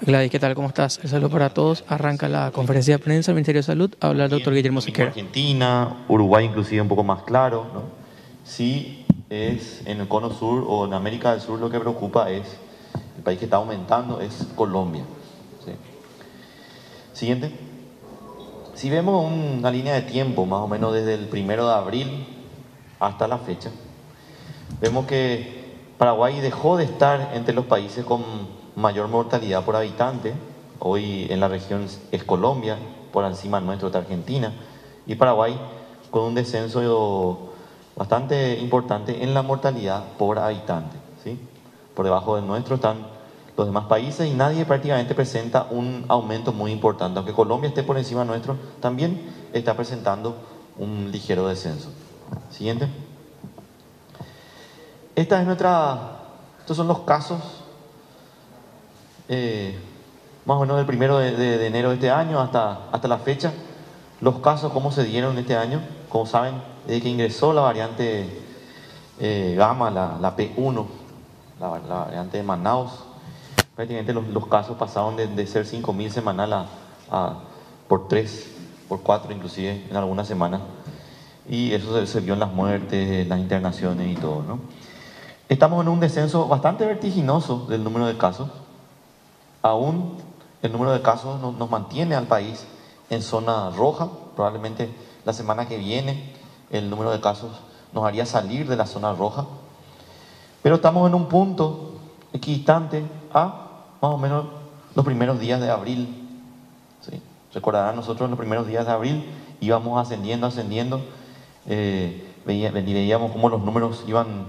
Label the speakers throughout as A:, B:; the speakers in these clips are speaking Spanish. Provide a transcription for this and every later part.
A: Gladys, ¿qué tal? ¿Cómo estás? El saludo para todos. Arranca la conferencia de prensa del Ministerio de Salud. Habla el doctor Guillermo Siqueira.
B: Argentina, Uruguay inclusive un poco más claro, ¿no? Sí es en el cono sur o en América del Sur lo que preocupa es, el país que está aumentando es Colombia. ¿Sí? Siguiente. Si vemos una línea de tiempo más o menos desde el 1 de abril hasta la fecha, vemos que Paraguay dejó de estar entre los países con mayor mortalidad por habitante. Hoy en la región es Colombia, por encima nuestro está Argentina, y Paraguay con un descenso bastante importante en la mortalidad por habitante, ¿sí? Por debajo de nuestro están los demás países y nadie prácticamente presenta un aumento muy importante. Aunque Colombia esté por encima nuestro, también está presentando un ligero descenso. Siguiente. Estos son los casos más o menos del 1 de enero de este año hasta la fecha. Los casos, cómo se dieron este año. Como saben, desde que ingresó la variante Gamma, la P1, la variante de Manaus, prácticamente los casos pasaron de ser 5.000 semanal por 3, por 4 inclusive en algunas semanas. Y eso se vio en las muertes, las internaciones y todo, ¿no? Estamos en un descenso bastante vertiginoso del número de casos. Aún el número de casos nos mantiene al país en zona roja. Probablemente la semana que viene el número de casos nos haría salir de la zona roja. Pero estamos en un punto equidistante a más o menos los primeros días de abril. ¿Sí? Recordarán, nosotros en los primeros días de abril íbamos ascendiendo, veíamos cómo los números iban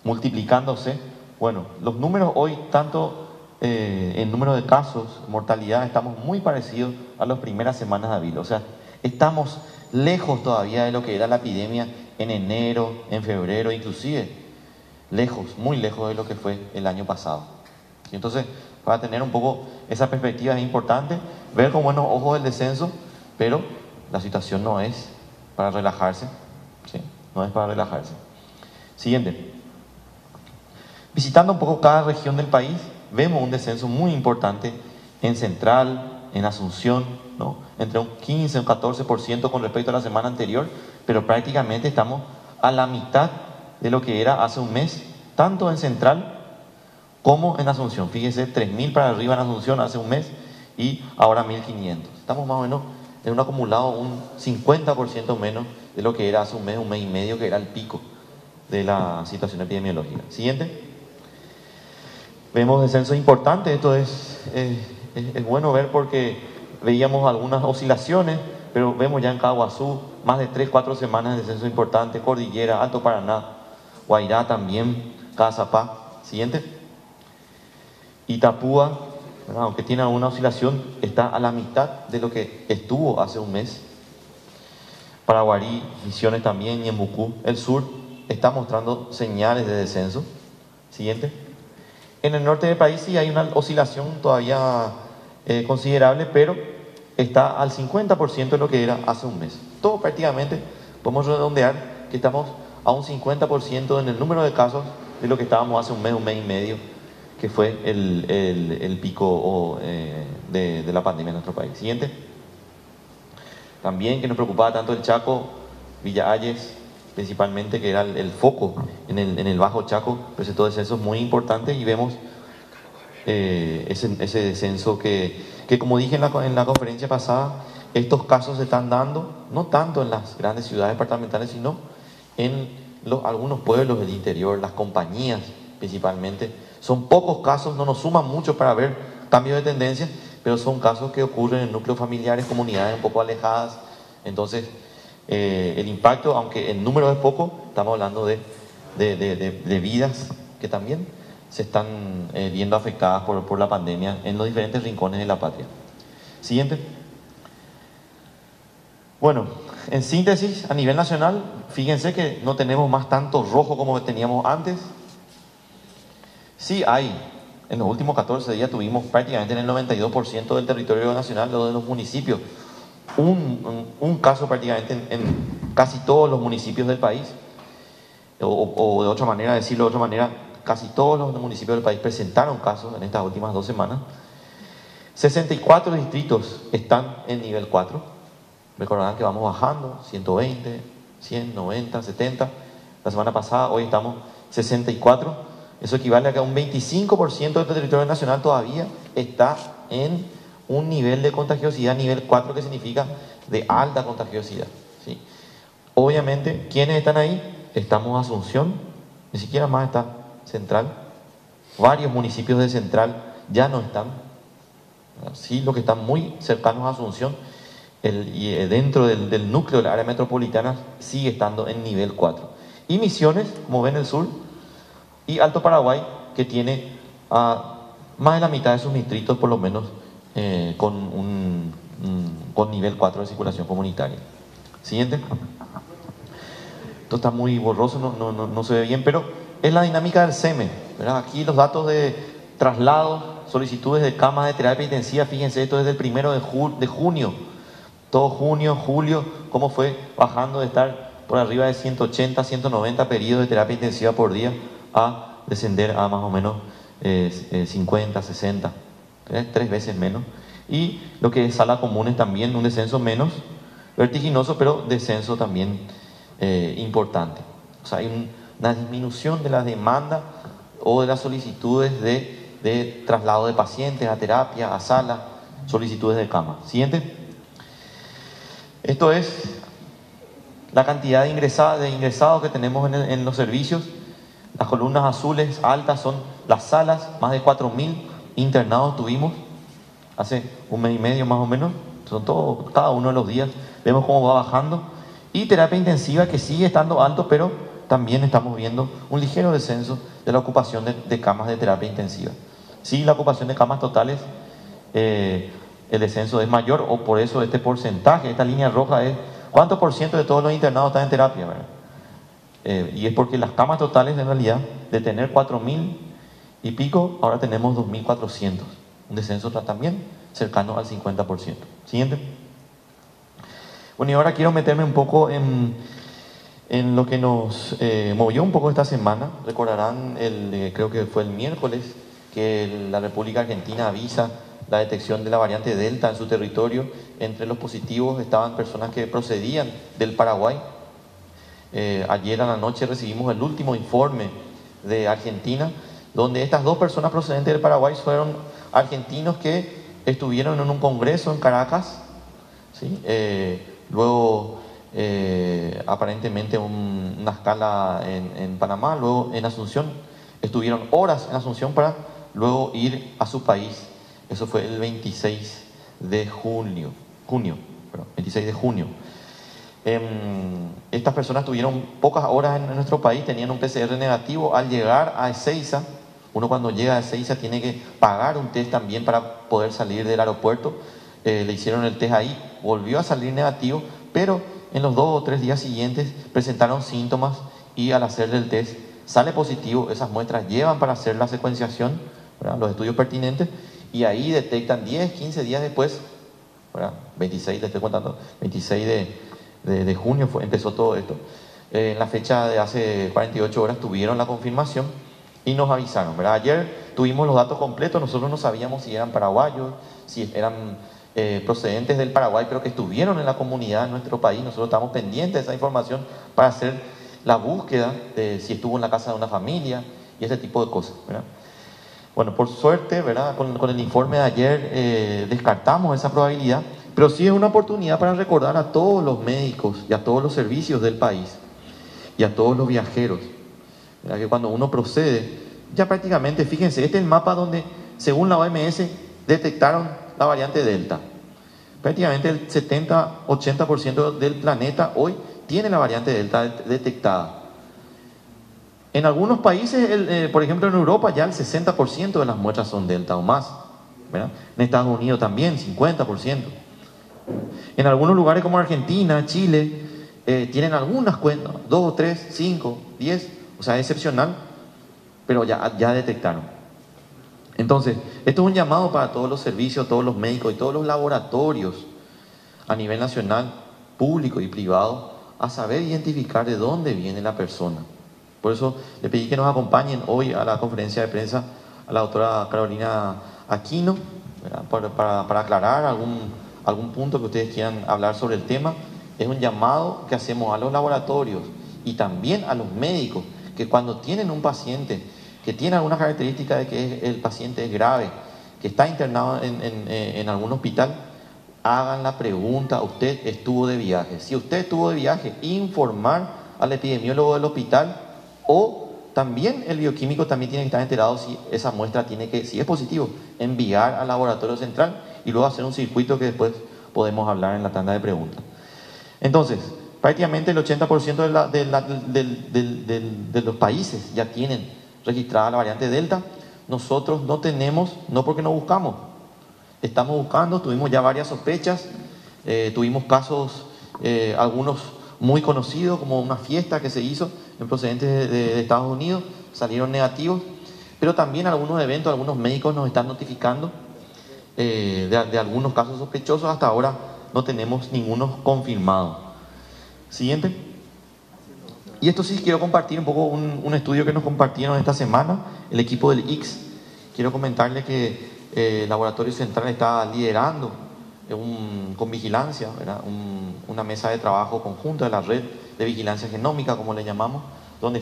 B: multiplicándose. Bueno, los números hoy, tanto en número de casos, mortalidad, estamos muy parecidos a las primeras semanas de abril. O sea, estamos lejos todavía de lo que era la epidemia en enero, en febrero, inclusive lejos, muy lejos de lo que fue el año pasado. Y entonces, para tener un poco esa perspectiva es importante ver con buenos ojos el descenso, pero la situación no es para relajarse, ¿sí? No es para relajarse. Siguiente. Visitando un poco cada región del país, vemos un descenso muy importante en Central, en Asunción, ¿no? Entre un 15 y un 14% con respecto a la semana anterior, pero prácticamente estamos a la mitad de lo que era hace un mes, tanto en Central como en Asunción. Fíjese, 3.000 para arriba en Asunción hace un mes y ahora 1.500. Estamos más o menos en un acumulado un 50% menos de lo que era hace un mes y medio, que era el pico de la situación epidemiológica. Siguiente. Vemos descensos importantes. Esto es bueno ver porque veíamos algunas oscilaciones, pero vemos ya en Caguazú más de 3-4 semanas de descenso importante. Cordillera, Alto Paraná, Guairá también, Cazapá. Siguiente. Itapúa, ¿verdad? Aunque tiene alguna oscilación, está a la mitad de lo que estuvo hace un mes. Paraguarí, Misiones también, Ñembucú. El sur está mostrando señales de descenso. Siguiente. En el norte del país sí hay una oscilación todavía considerable, pero está al 50% de lo que era hace un mes. Todo prácticamente, podemos redondear que estamos a un 50% en el número de casos de lo que estábamos hace un mes y medio, que fue el pico de la pandemia en nuestro país. Siguiente. También que nos preocupaba tanto el Chaco, Villa Ayes, principalmente, que era el foco en el Bajo Chaco, presentó descensos muy importantes y vemos ese descenso que como dije en la conferencia pasada, estos casos se están dando no tanto en las grandes ciudades departamentales, sino en algunos pueblos del interior, las compañías principalmente. Son pocos casos, no nos suman mucho para ver cambios de tendencia, pero son casos que ocurren en núcleos familiares, comunidades un poco alejadas. Entonces, el impacto, aunque el número es poco, estamos hablando de vidas que también se están viendo afectadas por la pandemia en los diferentes rincones de la patria. Siguiente. Bueno, en síntesis, a nivel nacional, fíjense que no tenemos más tanto rojo como teníamos antes. Sí hay, en los últimos 14 días tuvimos prácticamente en el 92% del territorio nacional, de los municipios, un caso prácticamente en casi todos los municipios del país, o de otra manera, decirlo de otra manera, casi todos los municipios del país presentaron casos en estas últimas 2 semanas. 64 distritos están en nivel 4. Recordarán que vamos bajando, 120, 100, 90, 70. La semana pasada, hoy estamos 64. Eso equivale a que un 25% del territorio nacional todavía está en un nivel de contagiosidad, nivel 4, que significa de alta contagiosidad, ¿sí? Obviamente, ¿quiénes están ahí? Estamos Asunción, ni siquiera más está Central. Varios municipios de Central ya no están. Sí, los que están muy cercanos a Asunción, dentro del núcleo de la área metropolitana, sigue estando en nivel 4. Y Misiones, como ven, el sur, y Alto Paraguay, que tiene más de la mitad de sus distritos, por lo menos, con nivel 4 de circulación comunitaria. Siguiente. Esto está muy borroso, no se ve bien, pero es la dinámica del SEME, ¿verdad? Aquí los datos de traslados, solicitudes de camas de terapia intensiva, fíjense, esto es del 1 de junio, todo junio, julio, cómo fue bajando de estar por arriba de 180, 190 pedidos de terapia intensiva por día a descender a más o menos 50, 60, 3 veces menos. Y lo que es sala comunes también, un descenso menos vertiginoso, pero descenso también importante. O sea, hay una disminución de la demanda o de las solicitudes de traslado de pacientes a terapia, a sala, solicitudes de cama. Siguiente. Esto es la cantidad de ingresados que tenemos en los servicios. Las columnas azules altas son las salas, más de 4.000 internados tuvimos hace un mes y medio más o menos, son todos, cada uno de los días, vemos cómo va bajando. Y terapia intensiva, que sigue estando alto, pero también estamos viendo un ligero descenso de la ocupación de camas de terapia intensiva. Sí, la ocupación de camas totales, el descenso es mayor, o por eso este porcentaje, esta línea roja es cuánto por ciento de todos los internados están en terapia, ¿verdad? Y es porque las camas totales, en realidad, de tener 4.000 y pico, ahora tenemos 2.400. Un descenso también cercano al 50%. Siguiente. Bueno, y ahora quiero meterme un poco en lo que nos movió un poco esta semana. Recordarán, creo que fue el miércoles, que la República Argentina avisa la detección de la variante Delta en su territorio. Entre los positivos estaban personas que procedían del Paraguay. Ayer a la noche recibimos el último informe de Argentina, donde estas 2 personas procedentes del Paraguay fueron argentinos que estuvieron en un congreso en Caracas, ¿sí? Luego aparentemente una escala en Panamá, luego en Asunción, estuvieron horas en Asunción para luego ir a su país. Eso fue el 26 de junio. 26 de junio. Estas personas tuvieron pocas horas en nuestro país, tenían un PCR negativo. Al llegar a Ezeiza, uno cuando llega a Ezeiza tiene que pagar un test también para poder salir del aeropuerto. Le hicieron el test ahí, volvió a salir negativo, pero en los 2 o 3 días siguientes presentaron síntomas y al hacerle el test sale positivo. Esas muestras llevan para hacer la secuenciación, ¿verdad?, los estudios pertinentes, y ahí detectan 10, 15 días después, ¿verdad?, 26, le estoy contando, 26 de junio empezó todo esto. En la fecha de hace 48 horas tuvieron la confirmación y nos avisaron, ¿verdad? Ayer tuvimos los datos completos, nosotros no sabíamos si eran paraguayos, si eran procedentes del Paraguay, pero que estuvieron en la comunidad en nuestro país. Nosotros estamos pendientes de esa información para hacer la búsqueda de si estuvo en la casa de una familia y ese tipo de cosas, ¿verdad? Bueno, por suerte, ¿verdad?, con el informe de ayer descartamos esa probabilidad, pero sí es una oportunidad para recordar a todos los médicos y a todos los servicios del país y a todos los viajeros, ¿verdad?, que cuando uno procede, ya prácticamente, fíjense, este es el mapa donde, según la OMS, detectaron la variante Delta. Prácticamente el 70-80% del planeta hoy tiene la variante Delta detectada. En algunos países, por ejemplo en Europa, ya el 60% de las muestras son Delta o más, ¿verdad? En Estados Unidos también, 50%. En algunos lugares como Argentina, Chile, tienen algunas cuentas, 2, 3, 5, 10, o sea, es excepcional, pero ya detectaron. Entonces, esto es un llamado para todos los servicios, todos los médicos y todos los laboratorios a nivel nacional, público y privado, a saber identificar de dónde viene la persona. Por eso le pedí que nos acompañen hoy a la conferencia de prensa a la doctora Carolina Aquino, ¿verdad? Para aclarar algún punto que ustedes quieran hablar sobre el tema, es un llamado que hacemos a los laboratorios y también a los médicos, que cuando tienen un paciente que tiene alguna característica de que el paciente es grave, que está internado en algún hospital, hagan la pregunta: ¿usted estuvo de viaje? Si usted estuvo de viaje, informar al epidemiólogo del hospital, o también el bioquímico también tiene que estar enterado si esa muestra si es positivo, enviar al laboratorio central y luego hacer un circuito que después podemos hablar en la tanda de preguntas. Entonces, prácticamente el 80% de los países ya tienen registrada la variante Delta. Nosotros no tenemos, no porque no buscamos, estamos buscando, tuvimos ya varias sospechas, tuvimos casos, algunos muy conocidos, como una fiesta que se hizo en procedentes de Estados Unidos, salieron negativos, pero también algunos eventos, algunos médicos nos están notificando de algunos casos sospechosos. Hasta ahora no tenemos ninguno confirmado. Siguiente. Y esto sí quiero compartir un poco un estudio que nos compartieron esta semana, el equipo del IX. Quiero comentarles que el Laboratorio Central está liderando con vigilancia, ¿verdad? Una mesa de trabajo conjunta de la red de vigilancia genómica, como le llamamos, donde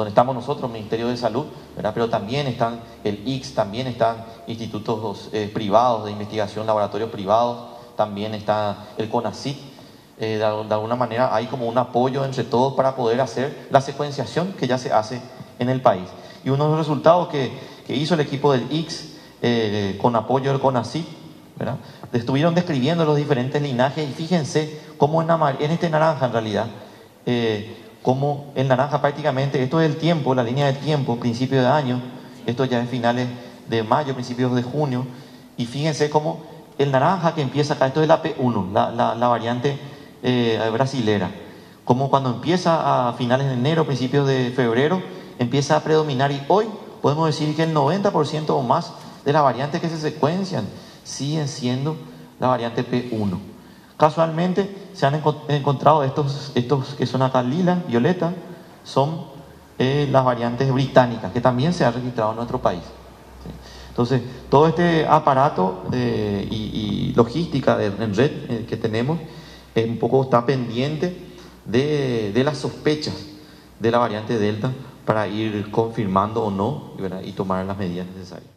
B: estamos nosotros, Ministerio de Salud, ¿verdad? Pero también están el IX, también están institutos privados de investigación, laboratorios privados, también está el CONACYT. De alguna manera hay como un apoyo entre todos para poder hacer la secuenciación que ya se hace en el país. Y uno de los resultados que hizo el equipo del IX con apoyo del CONACYT, ¿verdad? Estuvieron describiendo los diferentes linajes, y fíjense cómo en este naranja en realidad, como el naranja prácticamente, esto es el tiempo, la línea del tiempo, principio de año, esto ya es finales de mayo, principios de junio, y fíjense cómo el naranja que empieza acá, esto es la P1, la variante brasilera, como cuando empieza a finales de enero, principios de febrero, empieza a predominar, y hoy podemos decir que el 90% o más de las variantes que se secuencian siguen siendo la variante P1. Casualmente se han encontrado estos que son acá lila, violeta, son las variantes británicas, que también se han registrado en nuestro país. ¿Sí? Entonces, todo este aparato y logística en red que tenemos, un poco está pendiente de las sospechas de la variante Delta para ir confirmando o no, ¿verdad? Y tomar las medidas necesarias.